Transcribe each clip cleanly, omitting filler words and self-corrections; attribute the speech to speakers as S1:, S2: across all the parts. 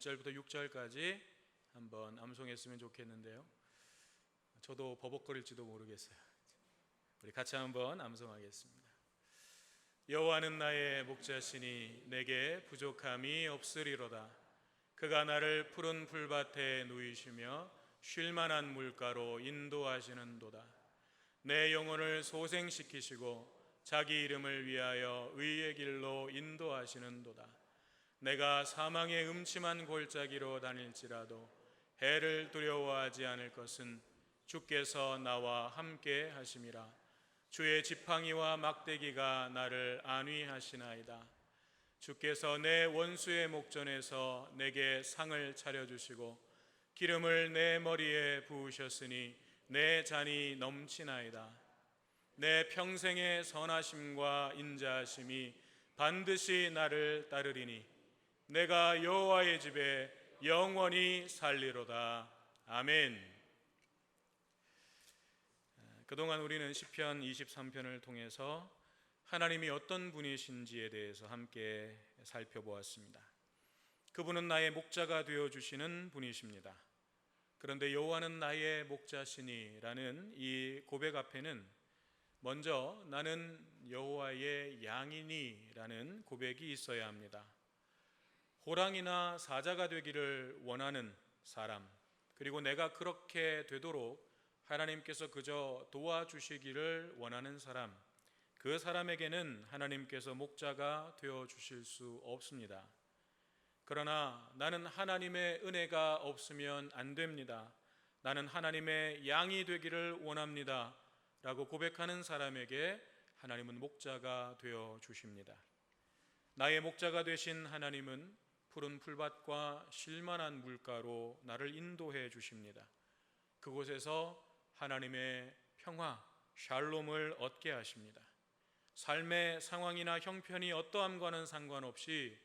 S1: 1절부터 6절까지 한번 암송했으면 좋겠는데요. 저도 버벅거릴지도 모르겠어요. 우리 같이 한번 암송하겠습니다. 여호와는 나의 목자시니 내게 부족함이 없으리로다. 그가 나를 푸른 풀밭에 누이시며 쉴만한 물가로 인도하시는도다. 내 영혼을 소생시키시고 자기 이름을 위하여 의의 길로 인도하시는도다. 내가 사망의 음침한 골짜기로 다닐지라도 해를 두려워하지 않을 것은 주께서 나와 함께 하심이라. 주의 지팡이와 막대기가 나를 안위하시나이다. 주께서 내 원수의 목전에서 내게 상을 차려주시고 기름을 내 머리에 부으셨으니 내 잔이 넘치나이다. 내 평생의 선하심과 인자하심이 반드시 나를 따르리니 내가 여호와의 집에 영원히 살리로다. 아멘. 그동안 우리는 시편 23편을 통해서 하나님이 어떤 분이신지에 대해서 함께 살펴보았습니다. 그분은 나의 목자가 되어주시는 분이십니다. 그런데 여호와는 나의 목자시니라는 이 고백 앞에는 먼저 나는 여호와의 양이니라는 고백이 있어야 합니다. 호랑이나 사자가 되기를 원하는 사람, 그리고 내가 그렇게 되도록 하나님께서 그저 도와주시기를 원하는 사람, 그 사람에게는 하나님께서 목자가 되어주실 수 없습니다. 그러나 나는 하나님의 은혜가 없으면 안 됩니다. 나는 하나님의 양이 되기를 원합니다 라고 고백하는 사람에게 하나님은 목자가 되어주십니다. 나의 목자가 되신 하나님은 푸른 풀밭과 쉴만한 물가로 나를 인도해 주십니다. 그곳에서 하나님의 평화, 샬롬을 얻게 하십니다. 삶의 상황이나 형편이 어떠함과는 상관없이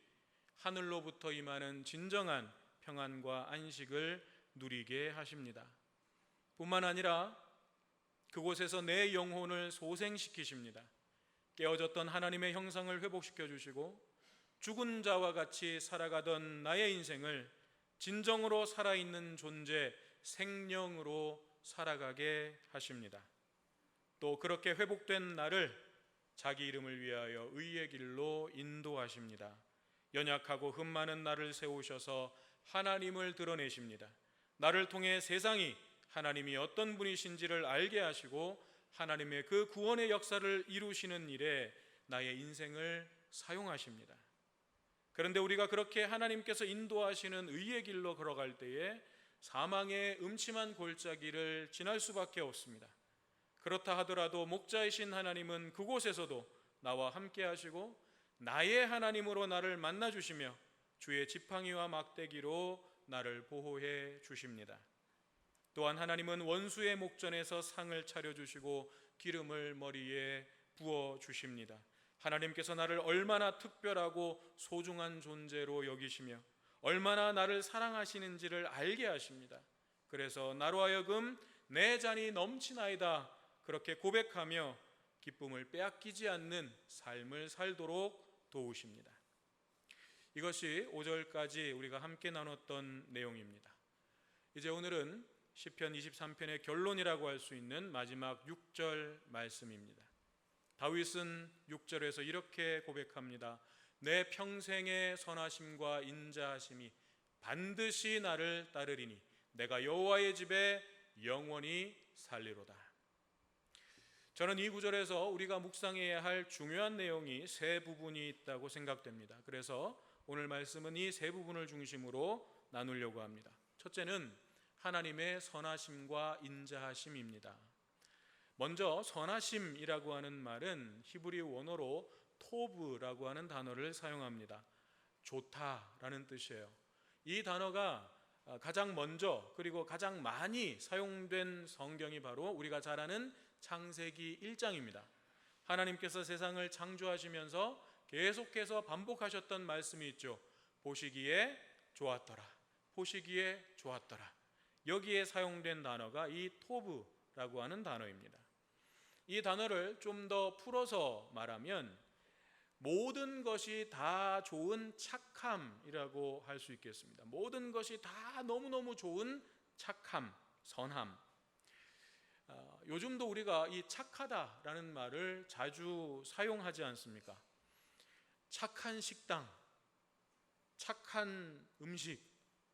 S1: 하늘로부터 임하는 진정한 평안과 안식을 누리게 하십니다. 뿐만 아니라 그곳에서 내 영혼을 소생시키십니다. 깨어졌던 하나님의 형상을 회복시켜 주시고 죽은 자와 같이 살아가던 나의 인생을 진정으로 살아있는 존재, 생명으로 살아가게 하십니다. 또 그렇게 회복된 나를 자기 이름을 위하여 의의 길로 인도하십니다. 연약하고 흠 많은 나를 세우셔서 하나님을 드러내십니다. 나를 통해 세상이 하나님이 어떤 분이신지를 알게 하시고 하나님의 그 구원의 역사를 이루시는 일에 나의 인생을 사용하십니다. 그런데 우리가 그렇게 하나님께서 인도하시는 의의 길로 걸어갈 때에 사망의 음침한 골짜기를 지날 수밖에 없습니다. 그렇다 하더라도 목자이신 하나님은 그곳에서도 나와 함께 하시고 나의 하나님으로 나를 만나 주시며 주의 지팡이와 막대기로 나를 보호해 주십니다. 또한 하나님은 원수의 목전에서 상을 차려주시고 기름을 머리에 부어 주십니다. 하나님께서 나를 얼마나 특별하고 소중한 존재로 여기시며 얼마나 나를 사랑하시는지를 알게 하십니다. 그래서 나로 하여금 내 잔이 넘치나이다 그렇게 고백하며 기쁨을 빼앗기지 않는 삶을 살도록 도우십니다. 이것이 5절까지 우리가 함께 나눴던 내용입니다. 이제 오늘은 시편 23편의 결론이라고 할 수 있는 마지막 6절 말씀입니다. 다윗은 6절에서 이렇게 고백합니다. 내 평생의 선하심과 인자하심이 반드시 나를 따르리니 내가 여호와의 집에 영원히 살리로다. 저는 이 구절에서 우리가 묵상해야 할 중요한 내용이 세 부분이 있다고 생각됩니다. 그래서 오늘 말씀은 이 세 부분을 중심으로 나누려고 합니다. 첫째는 하나님의 선하심과 인자하심입니다. 먼저 선하심이라고 하는 말은 히브리 원어로 토브라고 하는 단어를 사용합니다. 좋다라는 뜻이에요. 이 단어가 가장 먼저 그리고 가장 많이 사용된 성경이 바로 우리가 잘 아는 창세기 1장입니다. 하나님께서 세상을 창조하시면서 계속해서 반복하셨던 말씀이 있죠. 보시기에 좋았더라. 보시기에 좋았더라. 여기에 사용된 단어가 이 토브라고 하는 단어입니다. 이 단어를 좀 더 풀어서 말하면 모든 것이 다 좋은 착함이라고 할 수 있겠습니다. 모든 것이 다 너무너무 좋은 착함, 선함. 요즘도 우리가 이 착하다라는 말을 자주 사용하지 않습니까? 착한 식당, 착한 음식,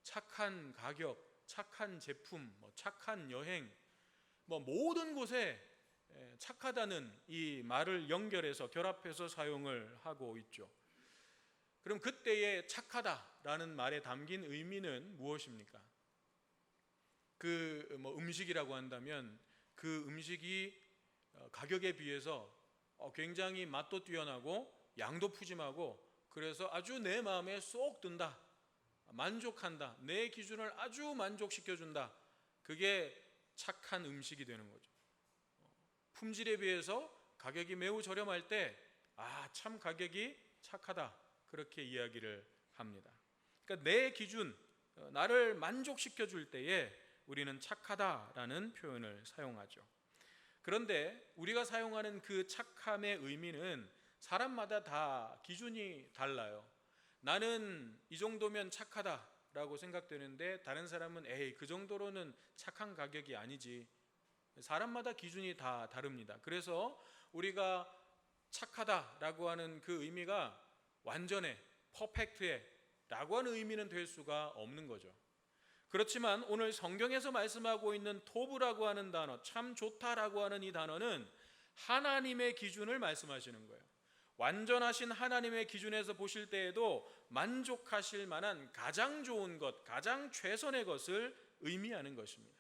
S1: 착한 가격, 착한 제품, 착한 여행, 모든 곳에 착하다는 이 말을 연결해서 결합해서 사용을 하고 있죠. 그럼 그때의 착하다라는 말에 담긴 의미는 무엇입니까? 음식이라고 한다면 그 음식이 가격에 비해서 굉장히 맛도 뛰어나고 양도 푸짐하고 그래서 아주 내 마음에 쏙 든다, 만족한다, 내 기준을 아주 만족시켜준다. 그게 착한 음식이 되는 거죠. 품질에 비해서 가격이 매우 저렴할 때 참 가격이 착하다, 그렇게 이야기를 합니다. 그러니까 내 기준, 나를 만족시켜 줄 때에 우리는 착하다라는 표현을 사용하죠. 그런데 우리가 사용하는 그 착함의 의미는 사람마다 다 기준이 달라요. 나는 이 정도면 착하다라고 생각되는데 다른 사람은 그 정도로는 착한 가격이 아니지. 사람마다 기준이 다 다릅니다. 그래서 우리가 착하다라고 하는 그 의미가 완전해, 퍼펙트해 라고 하는 의미는 될 수가 없는 거죠. 그렇지만 오늘 성경에서 말씀하고 있는 토브라고 하는 단어, 참 좋다라고 하는 이 단어는 하나님의 기준을 말씀하시는 거예요. 완전하신 하나님의 기준에서 보실 때에도 만족하실 만한 가장 좋은 것, 가장 최선의 것을 의미하는 것입니다.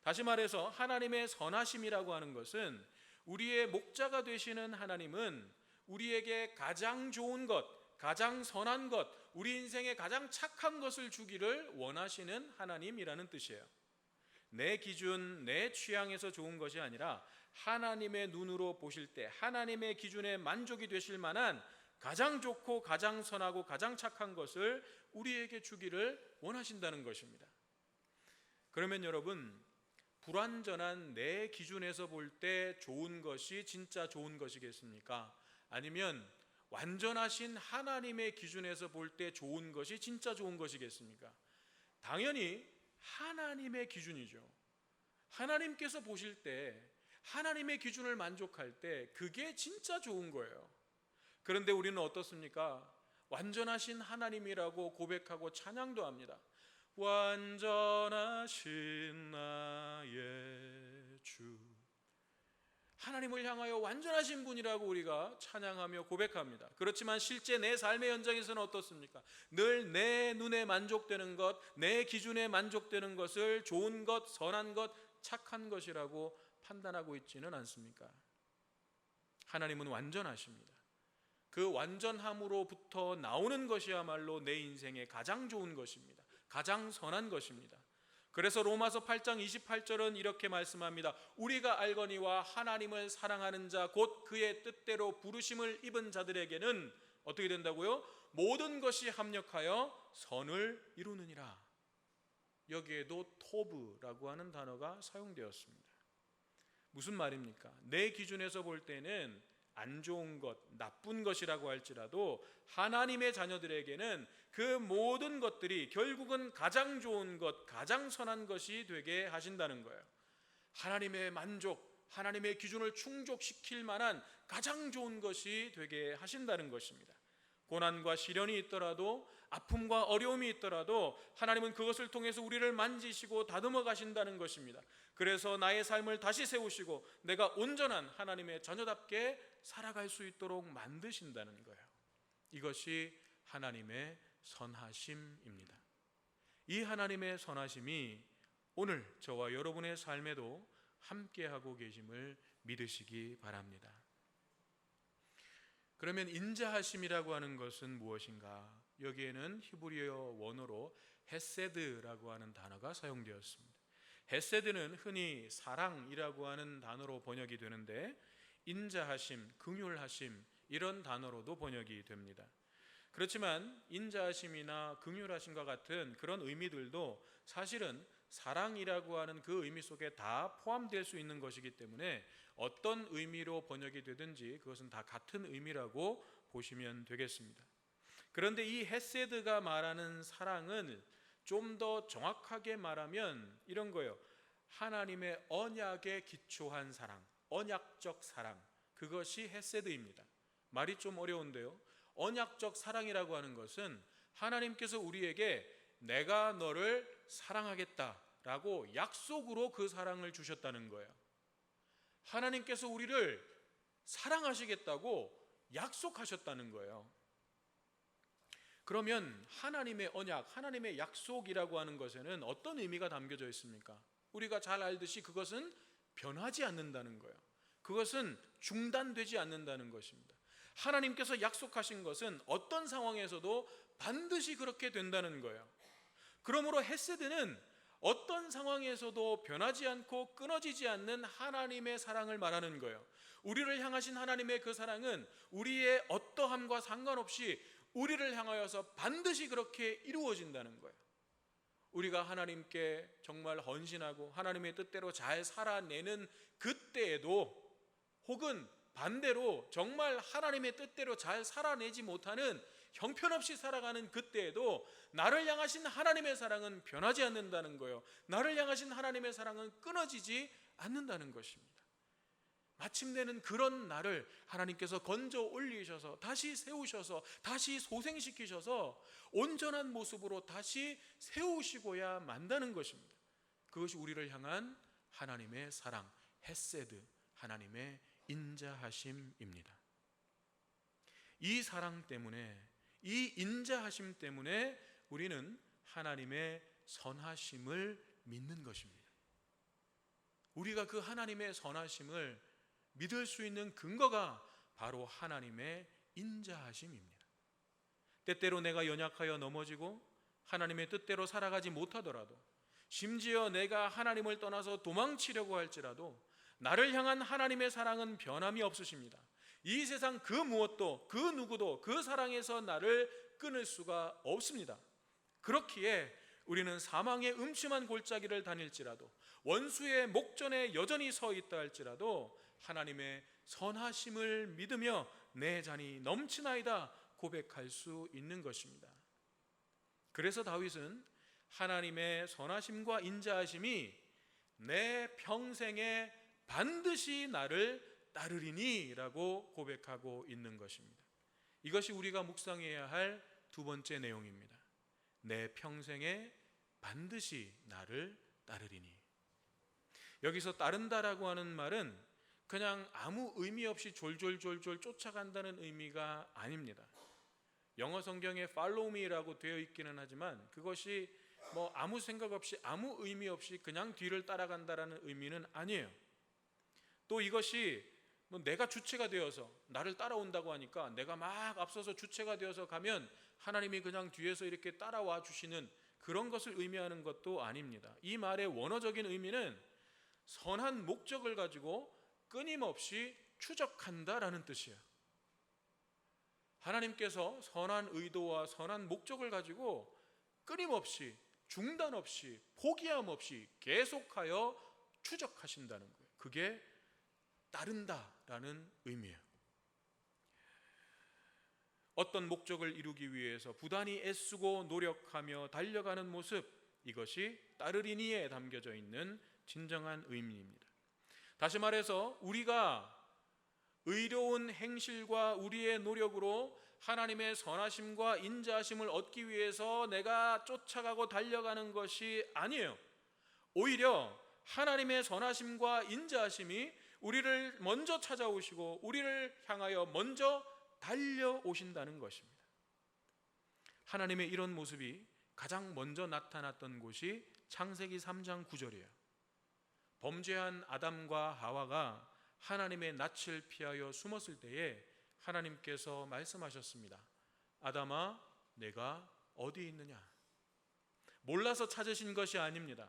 S1: 다시 말해서 하나님의 선하심이라고 하는 것은 우리의 목자가 되시는 하나님은 우리에게 가장 좋은 것, 가장 선한 것, 우리 인생에 가장 착한 것을 주기를 원하시는 하나님이라는 뜻이에요. 내 기준, 내 취향에서 좋은 것이 아니라 하나님의 눈으로 보실 때 하나님의 기준에 만족이 되실 만한 가장 좋고 가장 선하고 가장 착한 것을 우리에게 주기를 원하신다는 것입니다. 그러면 여러분, 불완전한 내 기준에서 볼 때 좋은 것이 진짜 좋은 것이겠습니까? 아니면 완전하신 하나님의 기준에서 볼 때 좋은 것이 진짜 좋은 것이겠습니까? 당연히 하나님의 기준이죠. 하나님께서 보실 때 하나님의 기준을 만족할 때 그게 진짜 좋은 거예요. 그런데 우리는 어떻습니까? 완전하신 하나님이라고 고백하고 찬양도 합니다. 완전하신 나의 주. 하나님을 향하여 완전하신 분이라고 우리가 찬양하며 고백합니다. 그렇지만 실제 내 삶의 현장에서는 어떻습니까? 늘 내 눈에 만족되는 것, 내 기준에 만족되는 것을 좋은 것, 선한 것, 착한 것이라고 판단하고 있지는 않습니까? 하나님은 완전하십니다. 그 완전함으로부터 나오는 것이야말로 내 인생의 가장 좋은 것입니다. 가장 선한 것입니다. 그래서 로마서 8장 28절은 이렇게 말씀합니다. 우리가 알거니와 하나님을 사랑하는 자 곧 그의 뜻대로 부르심을 입은 자들에게는 어떻게 된다고요? 모든 것이 합력하여 선을 이루느니라. 여기에도 토브라고 하는 단어가 사용되었습니다. 무슨 말입니까? 내 기준에서 볼 때는 안 좋은 것, 나쁜 것이라고 할지라도 하나님의 자녀들에게는 그 모든 것들이 결국은 가장 좋은 것, 가장 선한 것이 되게 하신다는 거예요. 하나님의 만족, 하나님의 기준을 충족시킬 만한 가장 좋은 것이 되게 하신다는 것입니다. 고난과 시련이 있더라도, 아픔과 어려움이 있더라도 하나님은 그것을 통해서 우리를 만지시고 다듬어 가신다는 것입니다. 그래서 나의 삶을 다시 세우시고 내가 온전한 하나님의 자녀답게 살아갈 수 있도록 만드신다는 거예요. 이것이 하나님의 선하심입니다. 이 하나님의 선하심이 오늘 저와 여러분의 삶에도 함께하고 계심을 믿으시기 바랍니다. 그러면 인자하심이라고 하는 것은 무엇인가? 여기에는 히브리어 원어로 헤세드라고 하는 단어가 사용되었습니다. 헤세드는 흔히 사랑이라고 하는 단어로 번역이 되는데 인자하심, 긍휼하심 이런 단어로도 번역이 됩니다. 그렇지만 인자하심이나 긍휼하심과 같은 그런 의미들도 사실은 사랑이라고 하는 그 의미 속에 다 포함될 수 있는 것이기 때문에 어떤 의미로 번역이 되든지 그것은 다 같은 의미라고 보시면 되겠습니다. 그런데 이 헤세드가 말하는 사랑은 좀 더 정확하게 말하면 이런 거예요. 하나님의 언약에 기초한 사랑, 언약적 사랑, 그것이 헤세드입니다. 말이 좀 어려운데요. 언약적 사랑이라고 하는 것은 하나님께서 우리에게 내가 너를 사랑하겠다라고 약속으로 그 사랑을 주셨다는 거예요. 하나님께서 우리를 사랑하시겠다고 약속하셨다는 거예요. 그러면 하나님의 언약, 하나님의 약속이라고 하는 것에는 어떤 의미가 담겨져 있습니까? 우리가 잘 알듯이 그것은 변하지 않는다는 거예요. 그것은 중단되지 않는다는 것입니다. 하나님께서 약속하신 것은 어떤 상황에서도 반드시 그렇게 된다는 거예요. 그러므로 헤세드는 어떤 상황에서도 변하지 않고 끊어지지 않는 하나님의 사랑을 말하는 거예요. 우리를 향하신 하나님의 그 사랑은 우리의 어떠함과 상관없이 우리를 향하여서 반드시 그렇게 이루어진다는 거예요. 우리가 하나님께 정말 헌신하고 하나님의 뜻대로 잘 살아내는 그때에도, 혹은 반대로 정말 하나님의 뜻대로 잘 살아내지 못하는 형편없이 살아가는 그때에도 나를 향하신 하나님의 사랑은 변하지 않는다는 거예요. 나를 향하신 하나님의 사랑은 끊어지지 않는다는 것입니다. 마침내는 그런 나를 하나님께서 건져 올리셔서 다시 세우셔서 다시 소생시키셔서 온전한 모습으로 다시 세우시고야 만다는 것입니다. 그것이 우리를 향한 하나님의 사랑, 헤세드, 하나님의 인자하심입니다. 이 사랑 때문에, 이 인자하심 때문에 우리는 하나님의 선하심을 믿는 것입니다. 우리가 그 하나님의 선하심을 믿을 수 있는 근거가 바로 하나님의 인자하심입니다. 때때로 내가 연약하여 넘어지고 하나님의 뜻대로 살아가지 못하더라도, 심지어 내가 하나님을 떠나서 도망치려고 할지라도 나를 향한 하나님의 사랑은 변함이 없으십니다. 이 세상 그 무엇도, 그 누구도 그 사랑에서 나를 끊을 수가 없습니다. 그렇기에 우리는 사망의 음침한 골짜기를 다닐지라도, 원수의 목전에 여전히 서 있다 할지라도 하나님의 선하심을 믿으며 내 잔이 넘치나이다 고백할 수 있는 것입니다. 그래서 다윗은 하나님의 선하심과 인자하심이 내 평생에 반드시 나를 따르리니 라고 고백하고 있는 것입니다. 이것이 우리가 묵상해야 할 두 번째 내용입니다. 내 평생에 반드시 나를 따르리니. 여기서 따른다라고 하는 말은 그냥 아무 의미 없이 졸졸졸졸 쫓아간다는 의미가 아닙니다. 영어 성경에 follow me라고 되어 있기는 하지만 그것이 아무 생각 없이, 아무 의미 없이 그냥 뒤를 따라간다라는 의미는 아니에요. 또 이것이 내가 주체가 되어서 나를 따라온다고 하니까 내가 막 앞서서 주체가 되어서 가면 하나님이 그냥 뒤에서 이렇게 따라와 주시는 그런 것을 의미하는 것도 아닙니다. 이 말의 원어적인 의미는 선한 목적을 가지고 끊임없이 추적한다라는 뜻이에요. 하나님께서 선한 의도와 선한 목적을 가지고 끊임없이, 중단 없이, 포기함 없이 계속하여 추적하신다는 거예요. 그게 따른다라는 의미예요. 어떤 목적을 이루기 위해서 부단히 애쓰고 노력하며 달려가는 모습, 이것이 따르리니에 담겨져 있는 진정한 의미입니다. 다시 말해서 우리가 의로운 행실과 우리의 노력으로 하나님의 선하심과 인자하심을 얻기 위해서 내가 쫓아가고 달려가는 것이 아니에요. 오히려 하나님의 선하심과 인자하심이 우리를 먼저 찾아오시고 우리를 향하여 먼저 달려오신다는 것입니다. 하나님의 이런 모습이 가장 먼저 나타났던 곳이 창세기 3장 9절이에요. 범죄한 아담과 하와가 하나님의 낯을 피하여 숨었을 때에 하나님께서 말씀하셨습니다. 아담아, 내가 어디 있느냐? 몰라서 찾으신 것이 아닙니다.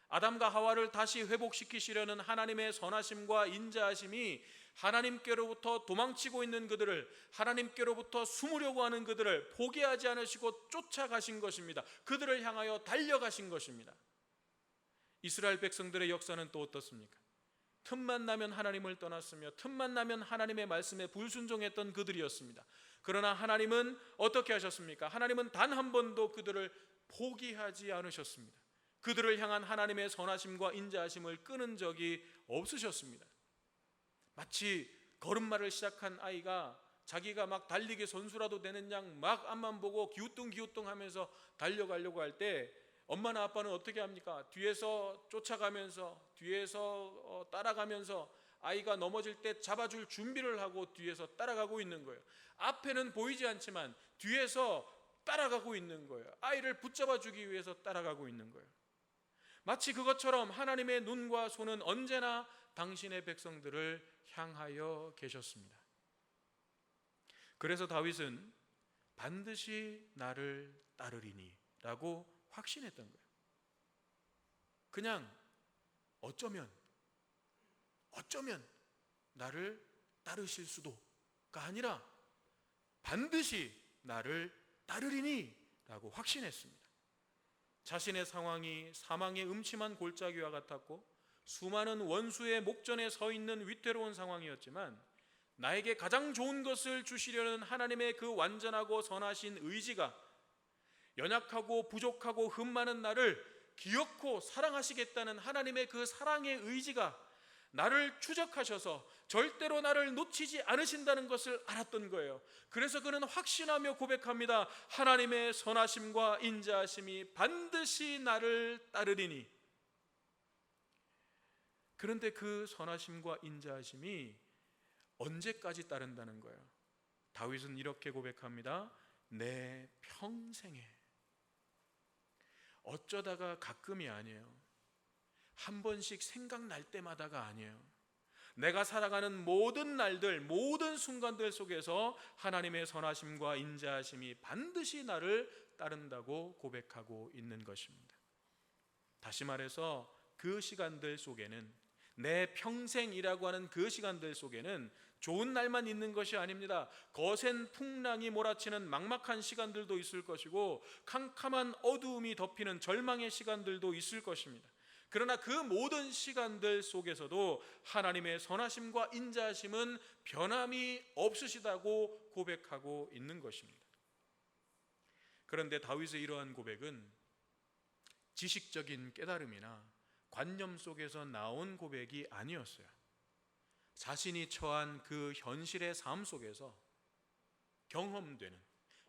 S1: 아담과 하와를 다시 회복시키시려는 하나님의 선하심과 인자하심이 하나님께로부터 도망치고 있는 그들을, 하나님께로부터 숨으려고 하는 그들을 포기하지 않으시고 쫓아가신 것입니다. 그들을 향하여 달려가신 것입니다. 이스라엘 백성들의 역사는 또 어떻습니까? 틈만 나면 하나님을 떠났으며 틈만 나면 하나님의 말씀에 불순종했던 그들이었습니다. 그러나 하나님은 어떻게 하셨습니까? 하나님은 단 한 번도 그들을 포기하지 않으셨습니다. 그들을 향한 하나님의 선하심과 인자하심을 끊은 적이 없으셨습니다. 마치 걸음마를 시작한 아이가 자기가 막 달리기 선수라도 되는 양 막 앞만 보고 기우뚱기우뚱 하면서 달려가려고 할 때 엄마나 아빠는 어떻게 합니까? 뒤에서 쫓아가면서 뒤에서 따라가면서 아이가 넘어질 때 잡아줄 준비를 하고 뒤에서 따라가고 있는 거예요. 앞에는 보이지 않지만 뒤에서 따라가고 있는 거예요. 아이를 붙잡아 주기 위해서 따라가고 있는 거예요. 마치 그것처럼 하나님의 눈과 손은 언제나 당신의 백성들을 향하여 계셨습니다. 그래서 다윗은 반드시 나를 따르리니 라고 확신했던 거예요. 그냥 어쩌면 나를 따르실 수도가 아니라 반드시 나를 따르리니 라고 확신했습니다. 자신의 상황이 사망의 음침한 골짜기와 같았고 수많은 원수의 목전에 서 있는 위태로운 상황이었지만 나에게 가장 좋은 것을 주시려는 하나님의 그 완전하고 선하신 의지가 연약하고 부족하고 흠 많은 나를 기어코 사랑하시겠다는 하나님의 그 사랑의 의지가 나를 추적하셔서 절대로 나를 놓치지 않으신다는 것을 알았던 거예요. 그래서 그는 확신하며 고백합니다. 하나님의 선하심과 인자하심이 반드시 나를 따르리니. 그런데 그 선하심과 인자하심이 언제까지 따른다는 거예요? 다윗은 이렇게 고백합니다. 내 평생에. 어쩌다가 가끔이 아니에요. 한 번씩 생각날 때마다가 아니에요. 내가 살아가는 모든 날들, 모든 순간들 속에서 하나님의 선하심과 인자하심이 반드시 나를 따른다고 고백하고 있는 것입니다. 다시 말해서 그 시간들 속에는, 내 평생이라고 하는 그 시간들 속에는 좋은 날만 있는 것이 아닙니다. 거센 풍랑이 몰아치는 막막한 시간들도 있을 것이고 캄캄한 어두움이 덮이는 절망의 시간들도 있을 것입니다. 그러나 그 모든 시간들 속에서도 하나님의 선하심과 인자하심은 변함이 없으시다고 고백하고 있는 것입니다. 그런데 다윗의 이러한 고백은 지식적인 깨달음이나 관념 속에서 나온 고백이 아니었어요. 자신이 처한 그 현실의 삶 속에서 경험되는,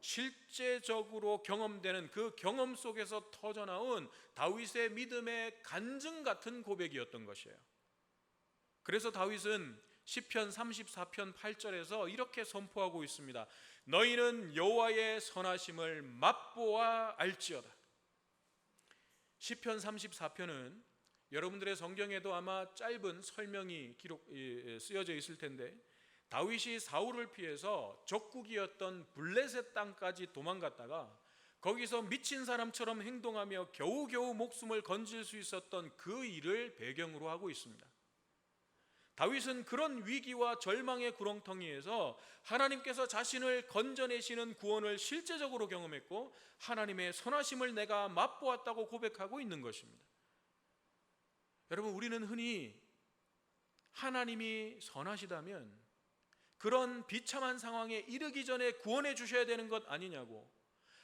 S1: 실제적으로 경험되는 그 경험 속에서 터져나온 다윗의 믿음의 간증 같은 고백이었던 것이에요. 그래서 다윗은 시편 34편 8절에서 이렇게 선포하고 있습니다. 너희는 여호와의 선하심을 맛보아 알지어다. 시편 34편은 여러분들의 성경에도 아마 짧은 설명이 쓰여져 있을 텐데, 다윗이 사울을 피해서 적국이었던 블레셋 땅까지 도망갔다가 거기서 미친 사람처럼 행동하며 겨우겨우 목숨을 건질 수 있었던 그 일을 배경으로 하고 있습니다. 다윗은 그런 위기와 절망의 구렁텅이에서 하나님께서 자신을 건져내시는 구원을 실제적으로 경험했고 하나님의 선하심을 내가 맛보았다고 고백하고 있는 것입니다. 여러분, 우리는 흔히 하나님이 선하시다면 그런 비참한 상황에 이르기 전에 구원해 주셔야 되는 것 아니냐고,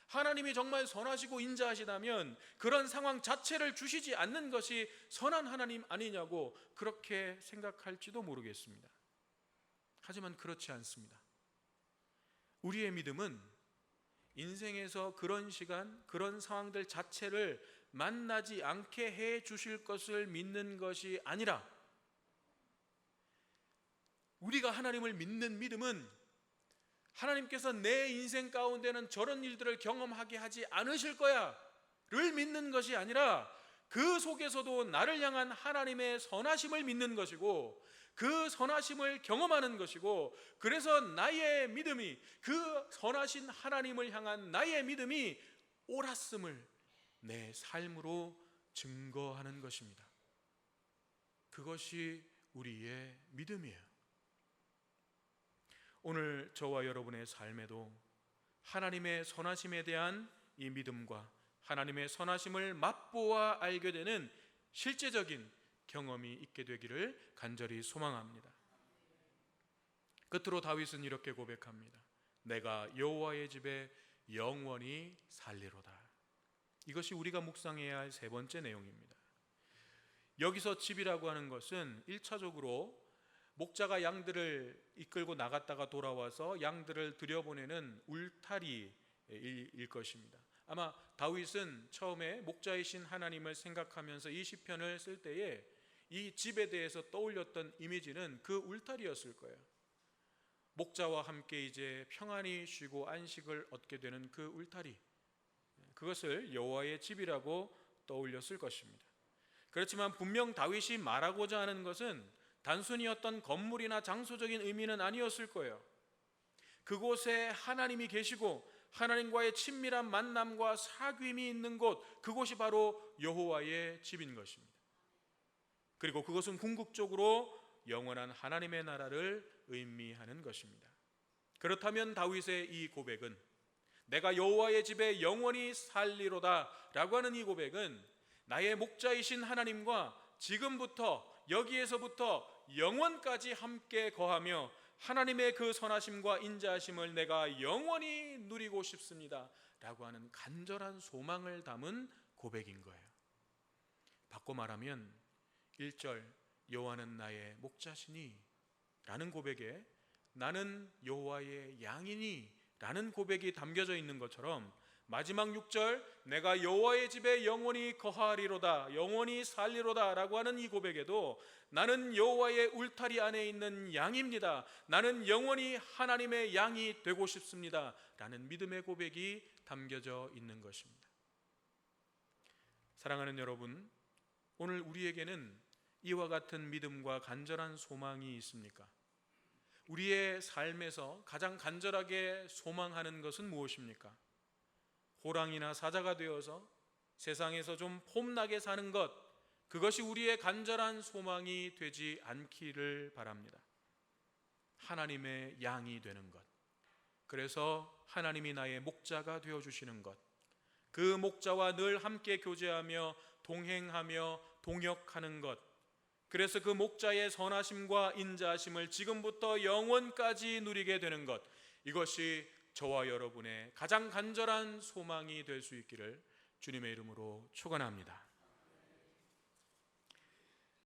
S1: 하나님이 정말 선하시고 인자하시다면 그런 상황 자체를 주시지 않는 것이 선한 하나님 아니냐고 그렇게 생각할지도 모르겠습니다. 하지만 그렇지 않습니다. 우리의 믿음은 인생에서 그런 시간, 그런 상황들 자체를 만나지 않게 해 주실 것을 믿는 것이 아니라, 우리가 하나님을 믿는 믿음은 하나님께서 내 인생 가운데는 저런 일들을 경험하게 하지 않으실 거야 를 믿는 것이 아니라 그 속에서도 나를 향한 하나님의 선하심을 믿는 것이고 그 선하심을 경험하는 것이고, 그래서 나의 믿음이, 그 선하신 하나님을 향한 나의 믿음이 옳았음을 내 삶으로 증거하는 것입니다. 그것이 우리의 믿음이에요. 오늘 저와 여러분의 삶에도 하나님의 선하심에 대한 이 믿음과 하나님의 선하심을 맛보아 알게 되는 실제적인 경험이 있게 되기를 간절히 소망합니다. 끝으로 다윗은 이렇게 고백합니다. 내가 여호와의 집에 영원히 살리로다. 이것이 우리가 묵상해야 할 세 번째 내용입니다. 여기서 집이라고 하는 것은 1차적으로 목자가 양들을 이끌고 나갔다가 돌아와서 양들을 들여보내는 울타리일 것입니다. 아마 다윗은 처음에 목자이신 하나님을 생각하면서 이 시편을 쓸 때에 이 집에 대해서 떠올렸던 이미지는 그 울타리였을 거예요. 목자와 함께 이제 평안히 쉬고 안식을 얻게 되는 그 울타리, 그것을 여호와의 집이라고 떠올렸을 것입니다. 그렇지만 분명 다윗이 말하고자 하는 것은 단순히 어떤 건물이나 장소적인 의미는 아니었을 거예요. 그곳에 하나님이 계시고 하나님과의 친밀한 만남과 사귐이 있는 곳, 그곳이 바로 여호와의 집인 것입니다. 그리고 그것은 궁극적으로 영원한 하나님의 나라를 의미하는 것입니다. 그렇다면 다윗의 이 고백은, 내가 여호와의 집에 영원히 살리로다 라고 하는 이 고백은 나의 목자이신 하나님과 지금부터 여기에서부터 영원까지 함께 거하며 하나님의 그 선하심과 인자하심을 내가 영원히 누리고 싶습니다 라고 하는 간절한 소망을 담은 고백인 거예요. 바꿔 말하면 1절 여호와는 나의 목자시니 라는 고백에 나는 여호와의 양이니 라는 고백이 담겨져 있는 것처럼 마지막 6절 내가 여호와의 집에 영원히 거하리로다, 영원히 살리로다 라고 하는 이 고백에도 나는 여호와의 울타리 안에 있는 양입니다, 나는 영원히 하나님의 양이 되고 싶습니다 라는 믿음의 고백이 담겨져 있는 것입니다. 사랑하는 여러분, 오늘 우리에게는 이와 같은 믿음과 간절한 소망이 있습니까? 우리의 삶에서 가장 간절하게 소망하는 것은 무엇입니까? 호랑이나 사자가 되어서 세상에서 좀 폼나게 사는 것, 그것이 우리의 간절한 소망이 되지 않기를 바랍니다. 하나님의 양이 되는 것, 그래서 하나님이 나의 목자가 되어주시는 것, 그 목자와 늘 함께 교제하며 동행하며 동역하는 것, 그래서 그 목자의 선하심과 인자하심을 지금부터 영원까지 누리게 되는 것, 이것이 저와 여러분의 가장 간절한 소망이 될 수 있기를 주님의 이름으로 축원합니다.